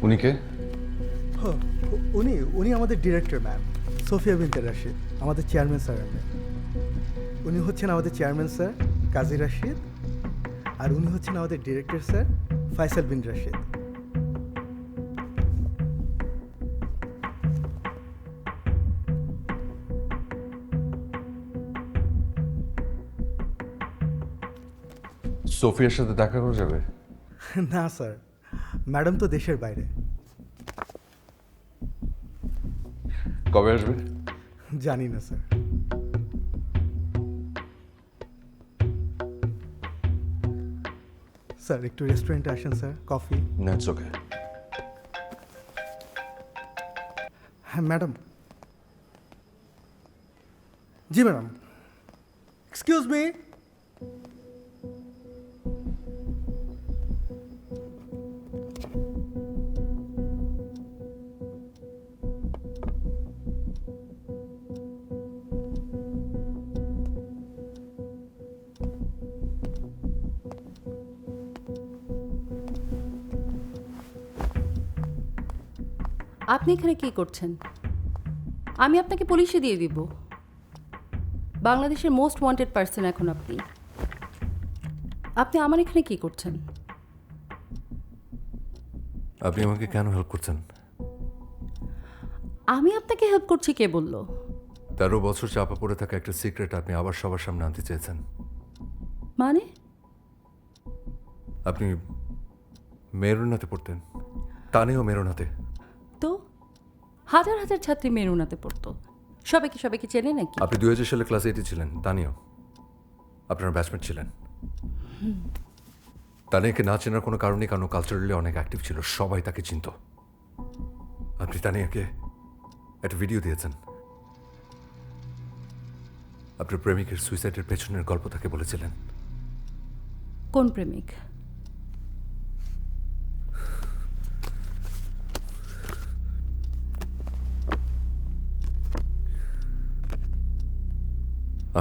উনি কে? উনি উনি আমাদের ডিরেক্টর ম্যাম, সোফিয়া বিনতে রাশিদ, আমাদের চেয়ারম্যান স্যারের মেয়ে। উনি হচ্ছেন আমাদের চেয়ারম্যান স্যার কাজী রাশিদ, আর উনি হচ্ছেন আমাদের ডিরেক্টর স্যার ফয়সাল বিন রাশিদ। সোফিয়ার সাথে দেখা করা যাবে? না স্যার, ম্যাডাম তো দেশের বাইরে। কবে আসবে? জানি না স্যার। স্যার একটু রেস্টুরেন্টে আসেন স্যার, কফি। না, ইটস ওকে। হ্যাঁ ম্যাডাম। জি ম্যাডাম। Excuse me. আপনি এখানে কি করছেন? আমি আপনাকে পুলিশে দিয়ে দিব। বাংলাদেশের মোস্ট ওয়ান্টেড পার্সন এখন আপনি। আপনি আমার এখানে কি করছেন? আপনি আমাকে কেন হেল্প করছেন? আমি আপনাকে হেল্প করছি কে বলল? 13 বছর চাপা পড়ে থাকা একটা সিক্রেট আপনি আবার সবার সামনে আনতে চেয়েছেন। মানে? আপনি মেরুনাতে পড়তেন, তানেও মেরুনাতে। তো হাজার হাজার ছাত্রী মেরুনাতে পড়তো। সবাইকে সবাইকে চেনে নাকি? আপনি 2000 সালে ক্লাস 8 ছিলেন, তানিও আপনার ব্যাচমেট ছিলেন। তানিয়াকে না চেনার কোনো কারণই, কারণ কালচারালি অনেক অ্যাক্টিভ ছিল, সবাই তাকে চিনত। আপনি তানিয়াকে একটা ভিডিও দিয়েছেন, আপনার প্রেমিকের সুইসাইডের পেছনের গল্প তাকে বলেছিলেন। কোন প্রেমিক?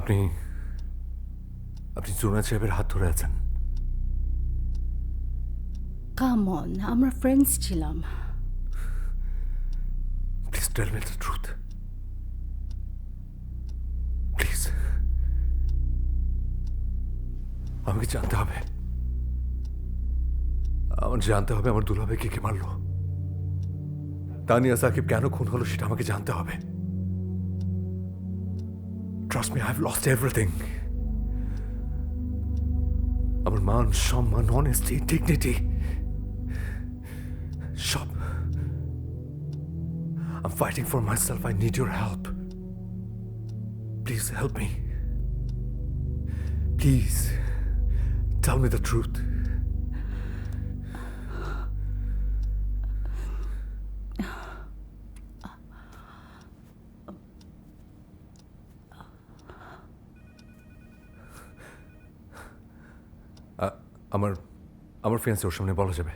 আপনি জুনায়েদ সাহেবের হাত ধরে আছেন। কাম অন, আমরা ফ্রেন্ডস ছিলাম। Please tell me the truth, please. আমাকে জানতে হবে, আমার জানতে হবে আমার দুলাভাই কে মারলো। তানিয়া সাকিব কেন খুন হলো সেটা আমাকে জানতে হবে। Trust me, I've lost everything. আমার মান, সম্মান, honesty, dignity, সব। I'm fighting for myself. I need your help. Please help me. Please tell me the truth. আমার ফিয়ান্সে ওর সামনে বলা যাবে?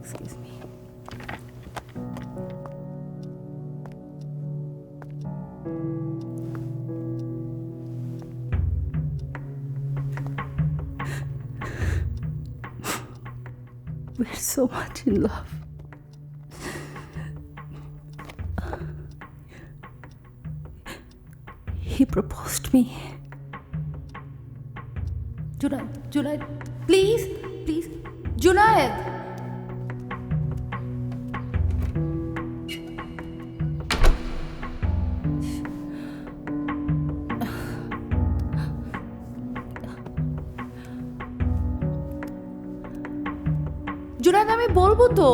Excuse me. We're so much in love. He proposed me. Junaid, please, Junaid. Junaid, আমি বলবো তো,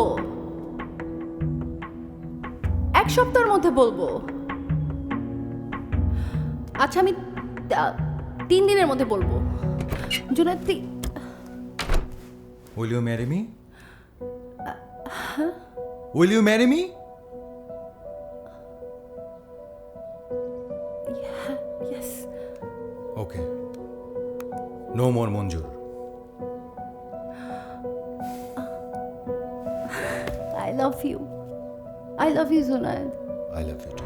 1 সপ্তাহের মধ্যে বলবো। আচ্ছা, আমি 3 দিনের মধ্যে বলবো। Junaid, Will you marry me? Will you marry me? yes. Okay, no more মঞ্জুর। I love you, Junaid. I love you two.